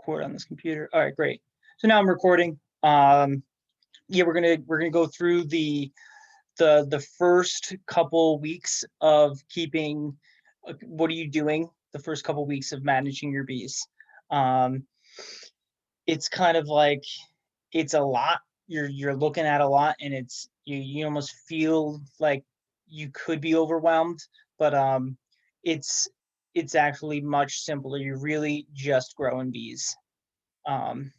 record on this computer. All right, great. So now I'm recording. Yeah, we're gonna go through the first couple weeks of keeping. What are you doing the first couple weeks of managing your bees? Um, it's kind of like it's a lot. You're looking at a lot, and you almost feel like you could be overwhelmed, but it's it's actually much simpler. You're really just growing bees. Um,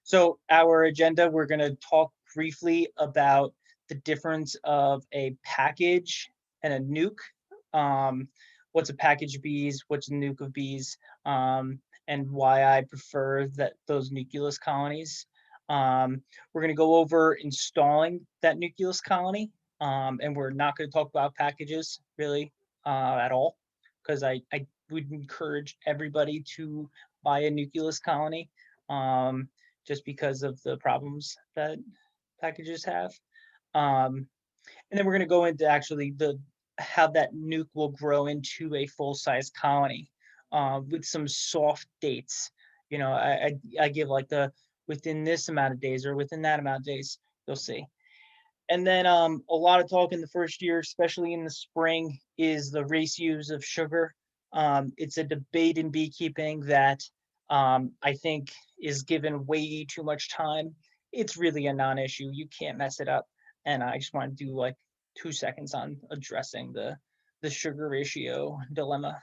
so our agenda, we're going to talk briefly about the difference of a package and a nuke. Um, what's a package of bees? What's a nuke of bees? And why I prefer those nucleus colonies. We're going to go over installing that nucleus colony, and we're not going to talk about packages really at all, because I would encourage everybody to buy a nucleus colony. Just because of the problems that packages have. And then we're going to go into actually how that nuke will grow into a full-size colony with some soft dates. You know, I give like the within this amount of days or within that amount of days, you'll see. And then a lot of talk in the first year, especially in the spring, is the race use of sugar. It's a debate in beekeeping that I think is given way too much time. It's really a non-issue. You can't mess it up. And I just want to do like 2 seconds on addressing the sugar ratio dilemma.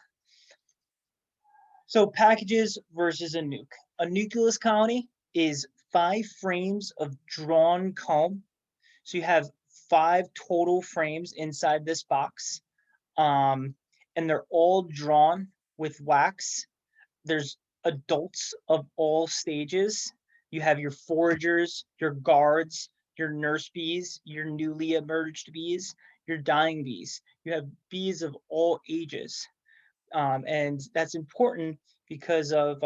So packages versus a nuke. A nucleus colony is 5 frames of drawn comb. So you have 5 total frames inside this box, and they're all drawn with wax. There's adults of all stages. You have your foragers, your guards, your nurse bees, your newly emerged bees, your dying bees. You have bees of all ages. And that's important because of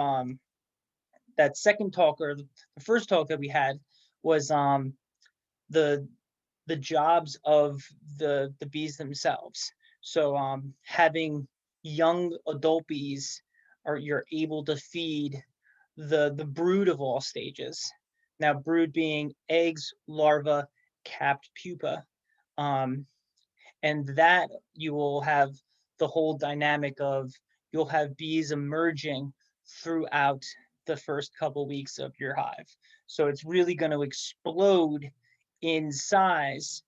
that second talk, or the first talk that we had was the jobs of the bees themselves. So having young adult bees, or you're able to feed the brood of all stages. Now, brood being eggs, larva, capped pupa, um, and that you will have the whole dynamic of you'll have bees emerging throughout the first couple weeks of your hive. So it's really going to explode in size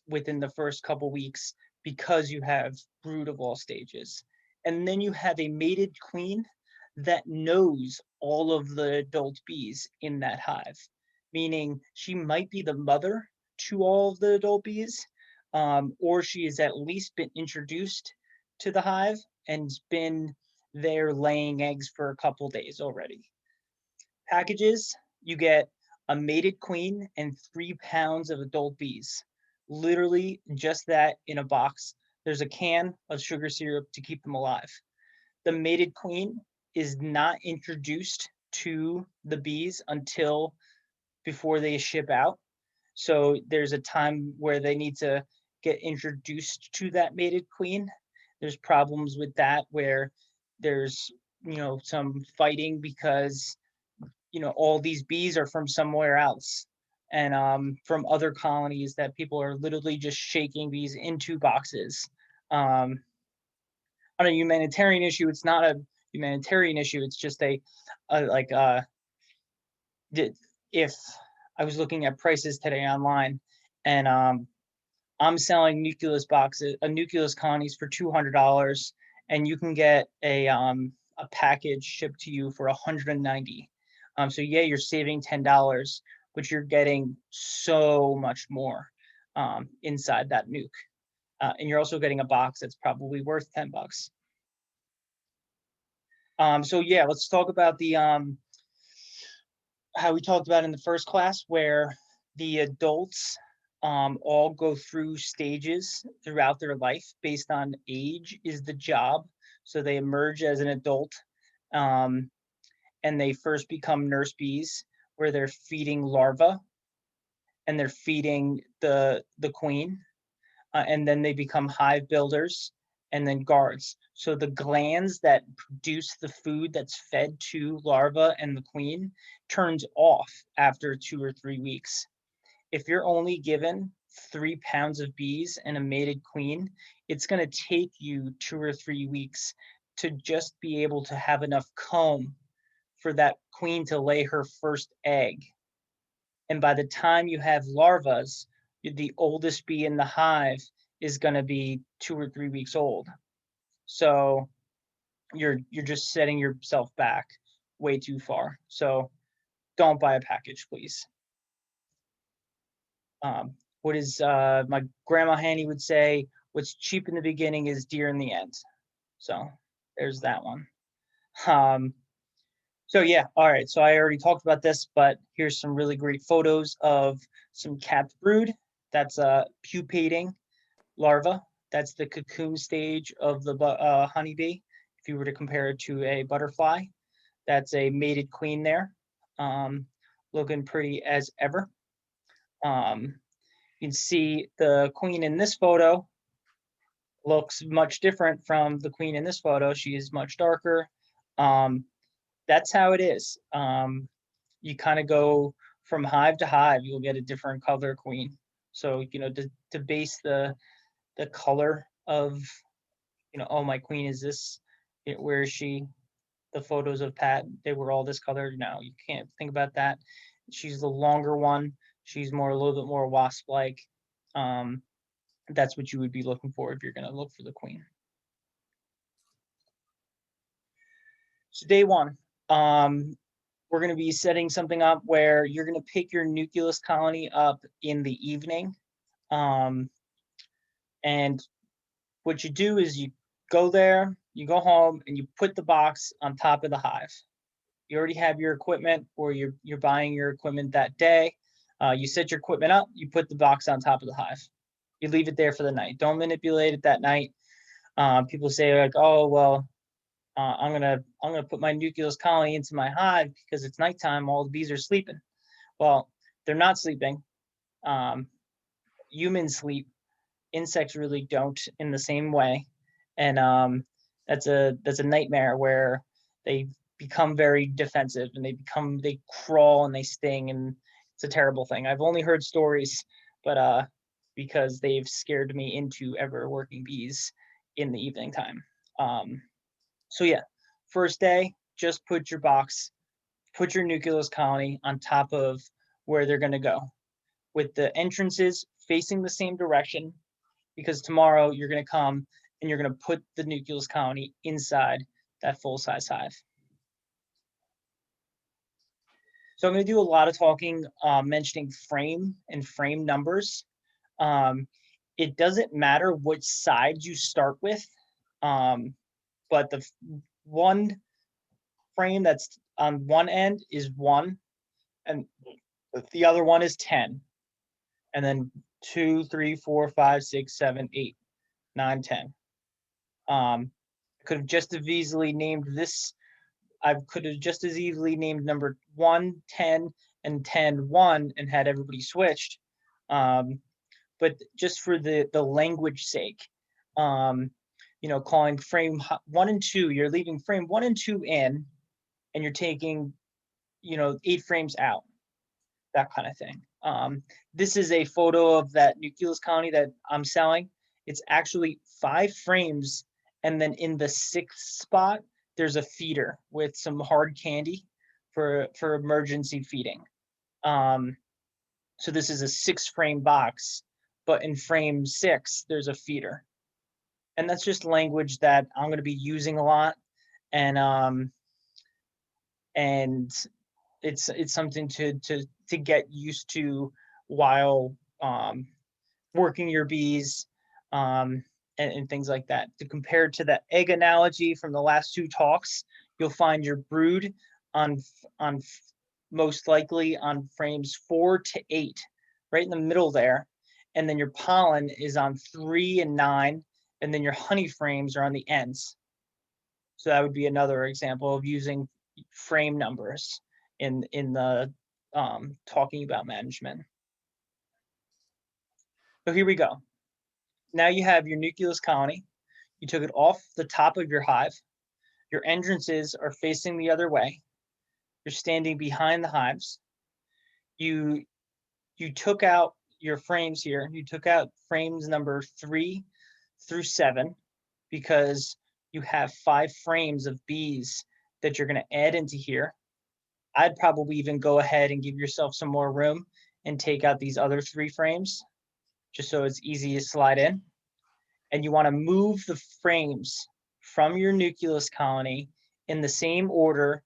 within the first couple weeks because you have brood of all stages. And then you have a mated queen that knows all of the adult bees in that hive, meaning she might be the mother to all of the adult bees, or she has at least been introduced to the hive and's been there laying eggs for a couple days already. Packages, you get a mated queen and 3 pounds of adult bees. Literally just that in a box. There's a can of sugar syrup to keep them alive. The mated queen is not introduced to the bees until before they ship out. So there's a time where they need to get introduced to that mated queen. There's problems with that where there's, some fighting because, all these bees are from somewhere else and from other colonies that people are literally just shaking bees into boxes. On a humanitarian issue, it's not a humanitarian issue. It's just if I was looking at prices today online, and I'm selling nucleus colonies for $200, and you can get a package shipped to you for $190. So yeah, you're saving $10, but you're getting so much more inside that nuke, and you're also getting a box that's probably worth $10. So yeah, let's talk about the how we talked about in the first class, where the adults all go through stages throughout their life based on age is the job. So they emerge as an adult, and they first become nurse bees, where they're feeding larvae and they're feeding the queen, and then they become hive builders, and then guards. So the glands that produce the food that's fed to larva and the queen turns off after 2 or 3 weeks. If you're only given 3 pounds of bees and a mated queen, it's going to take you 2 or 3 weeks to just be able to have enough comb for that queen to lay her first egg. And by the time you have larvas, the oldest bee in the hive is going to be 2 or 3 weeks old. So you're just setting yourself back way too far. So don't buy a package, please. What is my grandma Hanny would say, what's cheap in the beginning is dear in the end. So there's that one. So yeah, all right. So I already talked about this, but here's some really great photos of some capped brood. That's a pupating larva. That's the cocoon stage of the honeybee. If you were to compare it to a butterfly, that's a mated queen there, looking pretty as ever. You can see the queen in this photo looks much different from the queen in this photo. She is much darker. That's how it is. You kind of go from hive to hive, you'll get a different color queen. So, to base the color of, oh, my queen is this, where is she? The photos of Pat, they were all this color. No, you can't think about that. She's the longer one. She's a little bit more wasp-like. That's what you would be looking for if you're going to look for the queen. So day one, we're going to be setting something up where you're going to pick your nucleus colony up in the evening. And what you do is you go there, you go home, and you put the box on top of the hive. You already have your equipment, or you're buying your equipment that day. You set your equipment up, you put the box on top of the hive. You leave it there for the night. Don't manipulate it that night. People say like, oh, well, I'm gonna put my nucleus colony into my hive because it's nighttime, all the bees are sleeping. Well, they're not sleeping. Humans sleep. Insects really don't in the same way, and that's a nightmare where they become very defensive and they crawl and they sting, and it's a terrible thing. I've only heard stories, but because they've scared me into ever working bees in the evening time. So yeah, first day, just put your nucleus colony on top of where they're going to go, with the entrances facing the same direction, because tomorrow you're going to come and you're going to put the nucleus colony inside that full-size hive. So I'm going to do a lot of talking, mentioning frame and frame numbers. It doesn't matter which side you start with, but the one frame that's on one end is 1, and the other one is 10, and then 2, 3, 4, 5, 6, 7, 8, 9, 10. Could have just as easily named this. I could have just as easily named number 1, 10, and 10, 1, and had everybody switched. But just for the language sake, calling frame 1 and 2, you're leaving frame 1 and 2 in, and you're taking, 8 frames out, that kind of thing. This is a photo of that nucleus colony that I'm selling. It's actually 5 frames, and then in the 6th spot, there's a feeder with some hard candy for emergency feeding. So this is a 6-frame box, but in frame 6, there's a feeder. And that's just language that I'm going to be using a lot, and it's something to get used to while working your bees, and things like that. To compare to the egg analogy from the last 2 talks, you'll find your brood on most likely on frames 4 to 8, right in the middle there, and then your pollen is on 3 and 9, and then your honey frames are on the ends. So that would be another example of using frame numbers in the talking about management. So here we go. Now you have your nucleus colony. You took it off the top of your hive. Your entrances are facing the other way. You're standing behind the hives. You took out your frames here. You took out frames number 3 through 7 because you have 5 frames of bees that you're going to add into here. I'd probably even go ahead and give yourself some more room and take out these other 3 frames just so it's easy to slide in. And you want to move the frames from your nucleus colony in the same order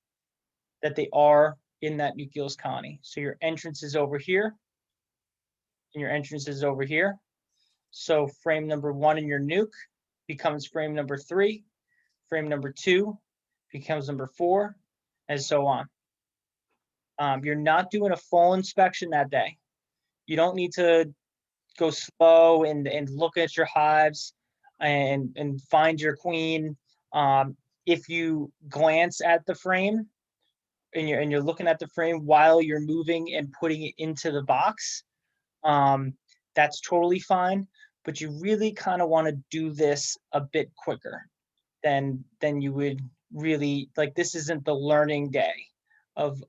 that they are in that nucleus colony. So your entrance is over here, and your entrance is over here. So frame number 1 in your nuke becomes frame number 3, frame number 2 becomes number 4, and so on. You're not doing a full inspection that day. You don't need to go slow and look at your hives and find your queen. If you glance at the frame and you're looking at the frame while you're moving and putting it into the box, that's totally fine. But you really kind of want to do this a bit quicker than you would really like. This isn't the learning day of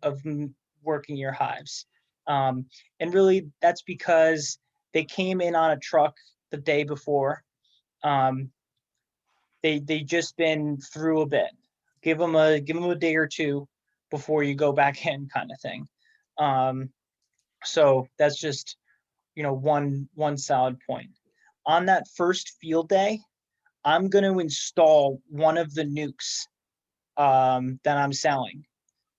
working your hives, and really that's because they came in on a truck the day before. They just been through a bit. Give them a day or two before you go back in, kind of thing. So that's just one solid point. On that first field day, I'm going to install one of the nukes that I'm selling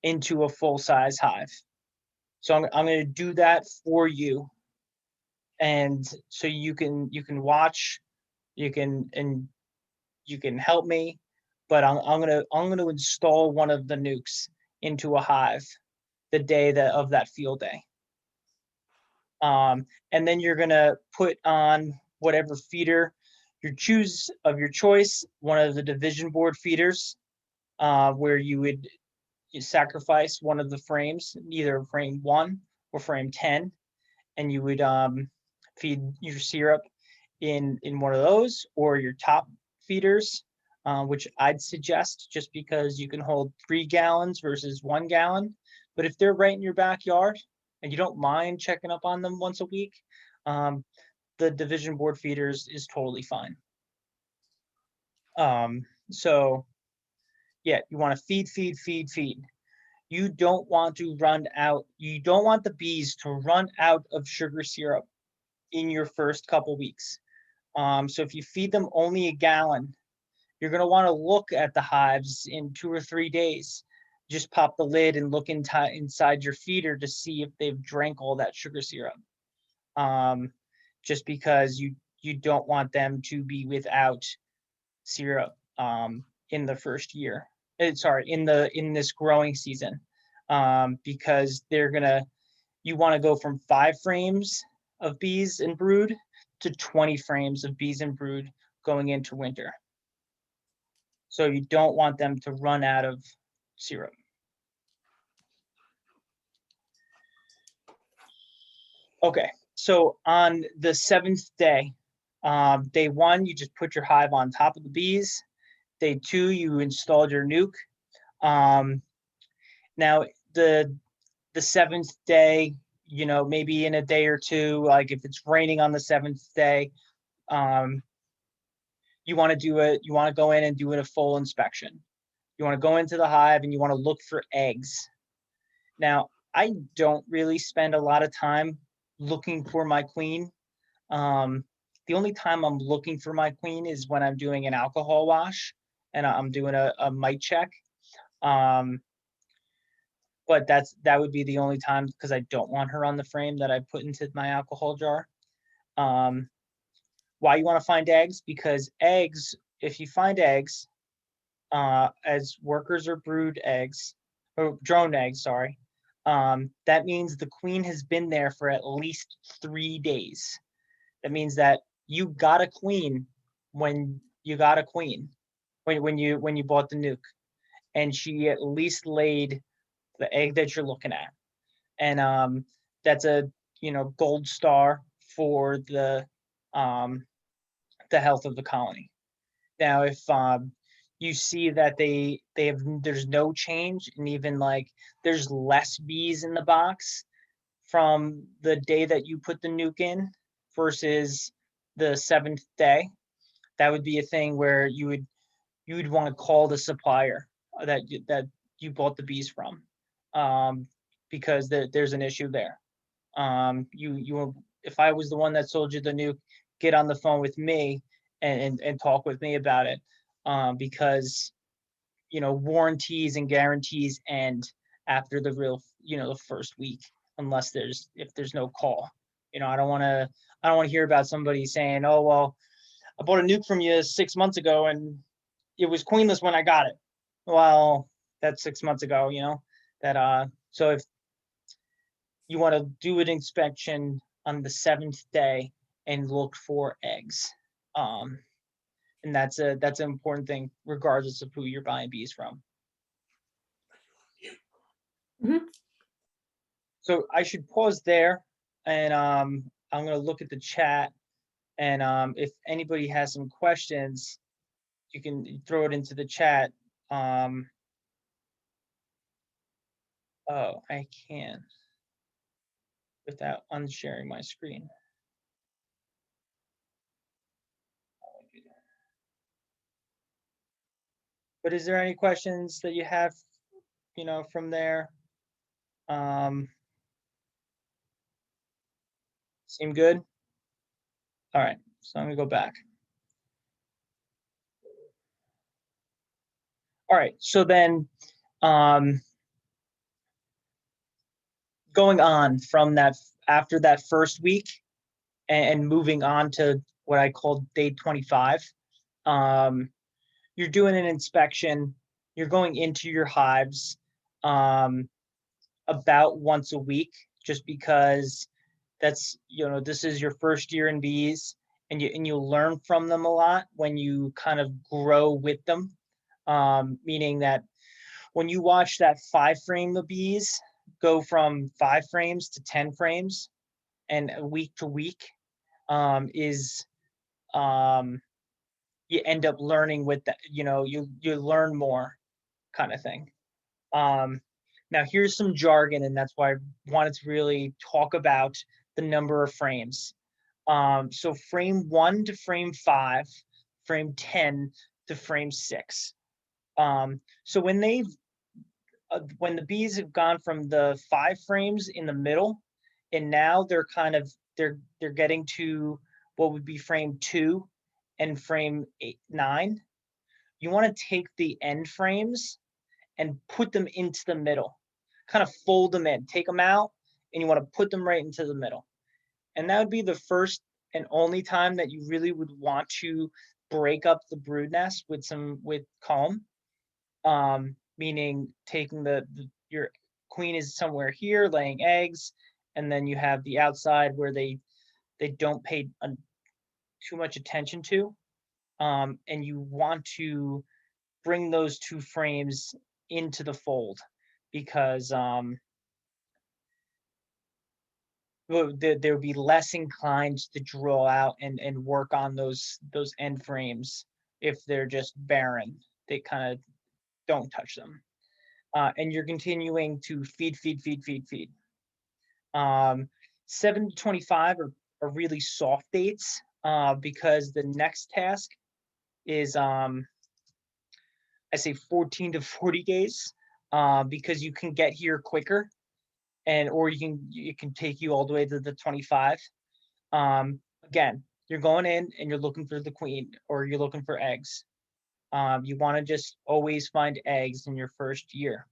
into a full-size hive. So I'm going to do that for you, and so you can watch, you can help me, but I'm gonna install one of the nukes into a hive the day of that field day. And then you're gonna put on whatever feeder you choose of your choice, one of the division board feeders, where you sacrifice one of the frames, either frame 1 or frame 10, and you would feed your syrup in one of those, or your top feeders, which I'd suggest just because you can hold 3 gallons versus 1 gallon. But if they're right in your backyard and you don't mind checking up on them once a week, the division board feeders is totally fine. So yeah, you want to feed. You don't want to run out. You don't want the bees to run out of sugar syrup in your first couple weeks. So if you feed them only a gallon, you're going to want to look at the hives in 2 or 3 days. Just pop the lid and look inside your feeder to see if they've drank all that sugar syrup. Just because you don't want them to be without syrup in the first year. In this growing season, because you want to go from 5 frames of bees and brood to 20 frames of bees and brood going into winter. So you don't want them to run out of syrup. Okay, so on the 7th day, day 1, you just put your hive on top of the bees. Day 2, you installed your nuke. Now the 7th day, maybe in a day or two, like if it's raining on the 7th day, you want to go in and do a full inspection. You want to go into the hive and you want to look for eggs. Now, I don't really spend a lot of time looking for my queen. The only time I'm looking for my queen is when I'm doing an alcohol wash and I'm doing a mite check. But that would be the only time, because I don't want her on the frame that I put into my alcohol jar. Why you want to find eggs? Because eggs, if you find eggs, as workers or brood eggs, or drone eggs, sorry, that means the queen has been there for at least 3 days. That means that you got a queen when you got a queen, when you bought the nuke, and she at least laid the egg that you're looking at. And that's a gold star for the health of the colony. Now, if you see that there's no change, and even like there's less bees in the box from the day that you put the nuke in versus the seventh day, that would be a thing where you would want to call the supplier that you bought the bees from, because there's an issue there. If I was the one that sold you the nuke, get on the phone with me and talk with me about it, because warranties and guarantees end after the real the first week, unless if there's no call. I don't want to hear about somebody saying, oh well, I bought a nuke from you 6 months ago and it was queenless when I got it. Well, that's 6 months ago, so if you want to do an inspection on the seventh day and look for eggs. And that's an important thing regardless of who you're buying bees from. Mhm. So I should pause there, and I'm going to look at the chat, and if anybody has some questions, you can throw it into the chat. Oh, I can without unsharing my screen. But is there any questions that you have, from there? Seem good? All right, so I'm gonna go back. All right, so then going on from that, after that first week and moving on to what I call day 25, you're doing an inspection, you're going into your hives about once a week, just because this is your first year in bees, and you'll learn from them a lot when you kind of grow with them. Meaning that when you watch that 5-frame of bees go from 5 frames to 10 frames and week to week, is you end up learning with that, you learn more, kind of thing. Now here's some jargon, and that's why I wanted to really talk about the number of frames. So frame 1 to frame 5, frame 10 to frame 6. So when the bees have gone from the 5 frames in the middle, and now they're getting to what would be frame 2 and frame 9. You want to take the end frames and put them into the middle, kind of fold them in, take them out, and you want to put them right into the middle. And that would be the first and only time that you really would want to break up the brood nest with comb. Meaning taking your queen is somewhere here laying eggs, and then you have the outside where they don't pay too much attention to, and you want to bring those 2 frames into the fold, because they'll be less inclined to draw out and work on those end frames if they're just barren. They kind of don't touch them. And you're continuing to feed. 7 to 25 are really soft dates, because the next task is I say 14 to 40 days, because you can get here quicker, or it can take you all the way to the 25. Again, you're going in and you're looking for the queen, or you're looking for eggs. You want to just always find eggs in your first year.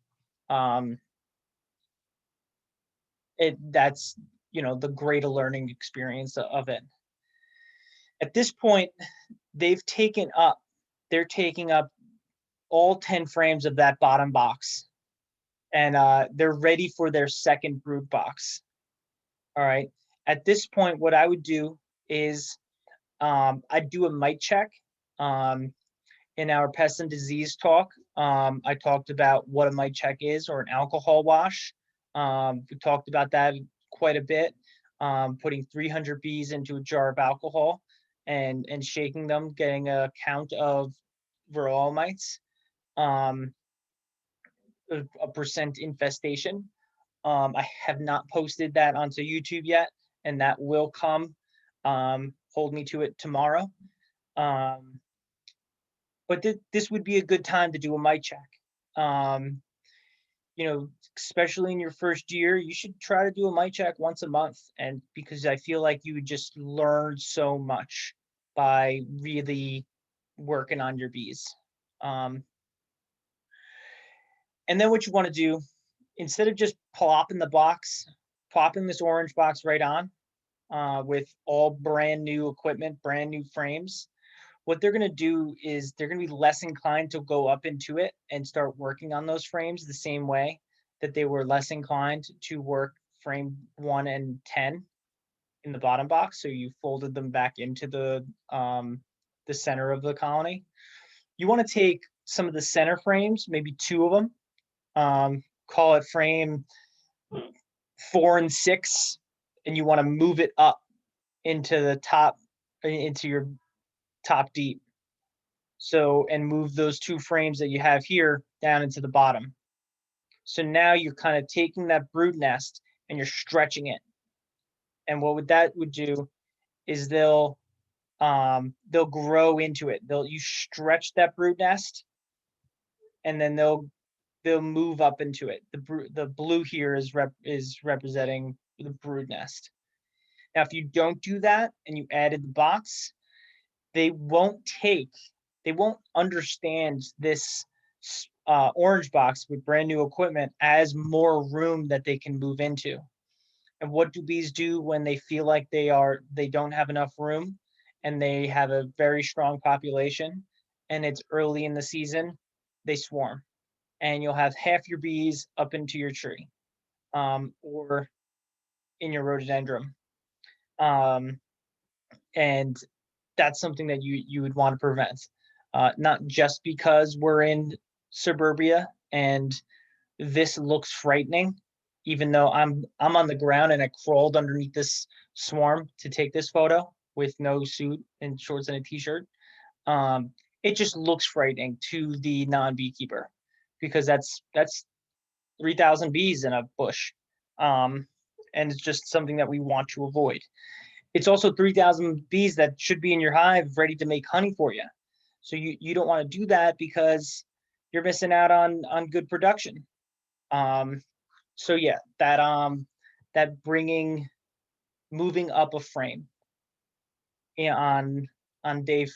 That's the great learning experience of it. At this point, they're taking up all 10 frames of that bottom box, and they're ready for their second brood box. All right. At this point, what I would do is I'd do a mite check. In our pest and disease talk, I talked about what a mite check is, or an alcohol wash. We talked about that quite a bit. Putting 300 bees into a jar of alcohol and shaking them, getting a count of varroa mites, um, a percent infestation. I have not posted that onto YouTube yet, and that will come. Hold me to it tomorrow. Um, but this would be a good time to do a mite check. Um, you know, especially in your first year, you should try to do a mite check once a month. And because I feel like you would just learn so much by really working on your bees. Um, and then what you want to do, instead of just plopping the box, plopping this orange box right on with all brand new equipment, brand new frames, what they're going to do is they're going to be less inclined to go up into it and start working on those frames the same way that they were less inclined to work frame 1 and 10 in the bottom box. So you folded them back into the center of the colony. You want to take some of the center frames, maybe 2 of them, call it frame 4 and 6, and you want to move it up into the top, into your top deep. So, and move those 2 frames that you have here down into the bottom. So now you're kind of taking that brood nest and you're stretching it. And what that would do is they'll grow into it. You stretch that brood nest, and then they'll move up into it. The blue here is representing the brood nest. Now, if you don't do that and you added the box, they won't understand this orange box with brand new equipment as more room that they can move into. And what do bees do when they feel like they don't have enough room and they have a very strong population and it's early in the season? They swarm, and you'll have half your bees up into your tree, or in your rhododendron. And that's something that you would want to prevent. Not just because we're in suburbia and this looks frightening, even though I'm on the ground and I crawled underneath this swarm to take this photo with no suit and shorts and a t-shirt. It just looks frightening to the non-beekeeper because that's 3,000 bees in a bush. And it's just something that we want to avoid. It's also 3,000 bees that should be in your hive ready to make honey for you. So you don't want to do that because you're missing out on good production. So yeah, that moving up a frame on day,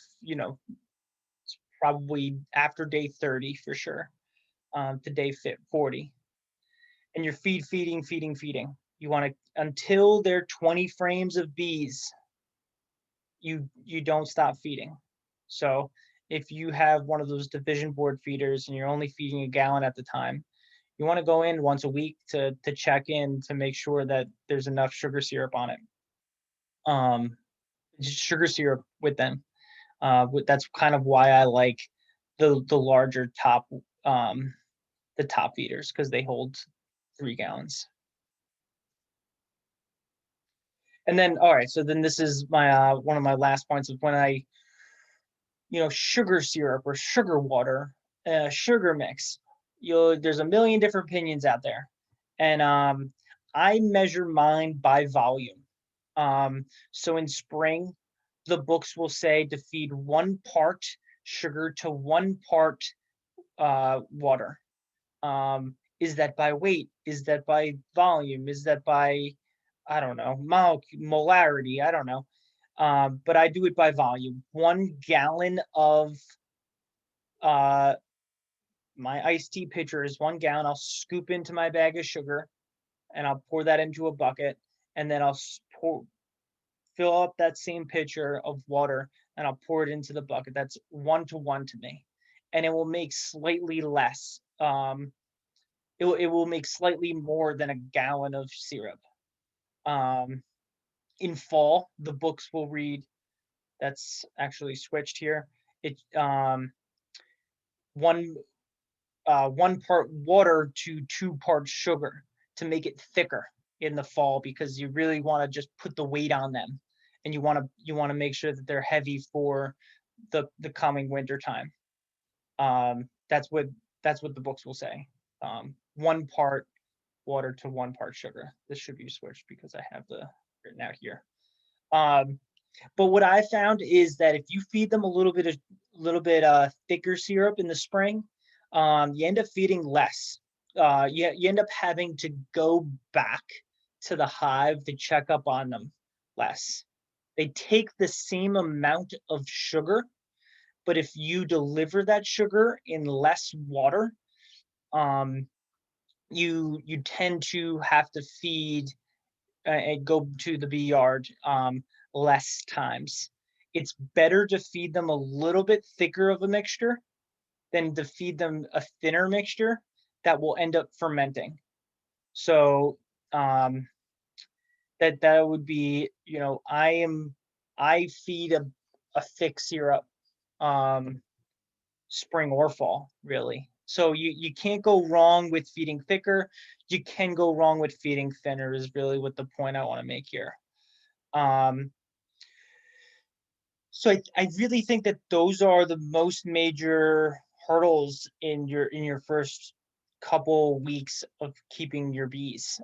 probably after day 30 for sure, to day 40. And you're feeding. You want to, until they're 20 frames of bees, you don't stop feeding. So if you have one of those division board feeders and you're only feeding a gallon at the time, you want to go in once a week to check in to make sure that there's enough sugar syrup on it. Just sugar syrup with them. That's kind of why I like the larger top, the top feeders, because they hold 3 gallons. And then, all right, so then this is my one of my last points of when I, sugar syrup or sugar water, sugar mix. There's a million different opinions out there, and I measure mine by volume. So in spring, the books will say to feed 1 part sugar to 1 part water. Is that by weight? Is that by volume? Is that by, I don't know, molarity? I don't know. But I do it by volume. 1 gallon of my iced tea pitcher is 1 gallon. I'll scoop into my bag of sugar and I'll pour that into a bucket, and then I'll fill up that same pitcher of water and I'll pour it into the bucket. That's 1-to-1 to me, and it will make slightly less. It will make slightly more than a gallon of syrup. In fall, the books will read, that's actually switched here. It 1 part water to 2 parts sugar to make it thicker in the fall, because you really want to just put the weight on them and you want to make sure that they're heavy for the coming winter time. That's what the books will say. 1 part water to 1 part sugar. This should be switched because I have the written out here. But what I found is that if you feed them a little bit thicker syrup in the spring, you end up feeding less. You end up having to go back to the hive to check up on them less. They take the same amount of sugar, but if you deliver that sugar in less water, you tend to have to feed and go to the bee yard less times. It's better to feed them a little bit thicker of a mixture than to feed them a thinner mixture that will end up fermenting. So that would be, I feed a thick syrup spring or fall, really. So you can't go wrong with feeding thicker. You can go wrong with feeding thinner is really what the point I want to make here. So I really think that those are the most major hurdles in your first couple weeks of keeping your bees.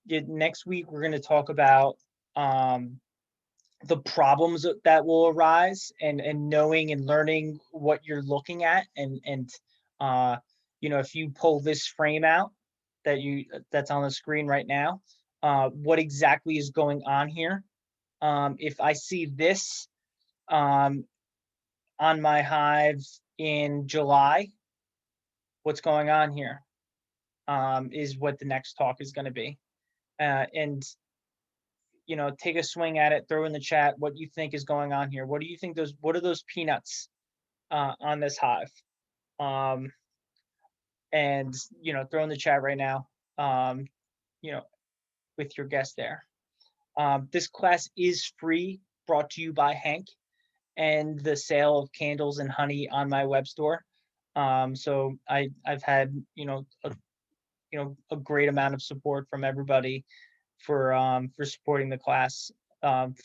Next week we're going to talk about the problems that will arise, and knowing and learning what you're looking at, and if you pull this frame out that's on the screen right now, what exactly is going on here. If I see this on my hive in July, what's going on here is what the next talk is going to be. And take a swing at it, throw in the chat what you think is going on here. What do you think what are those peanuts on this hive? And throw in the chat right now, with your guess there. This class is free, brought to you by Hank and the sale of candles and honey on my web store. So I've had a great amount of support from everybody for supporting the class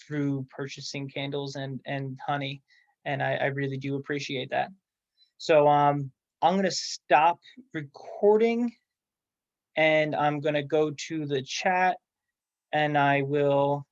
through purchasing candles and honey, and I really do appreciate that. So I'm going to stop recording, and I'm going to go to the chat, and I will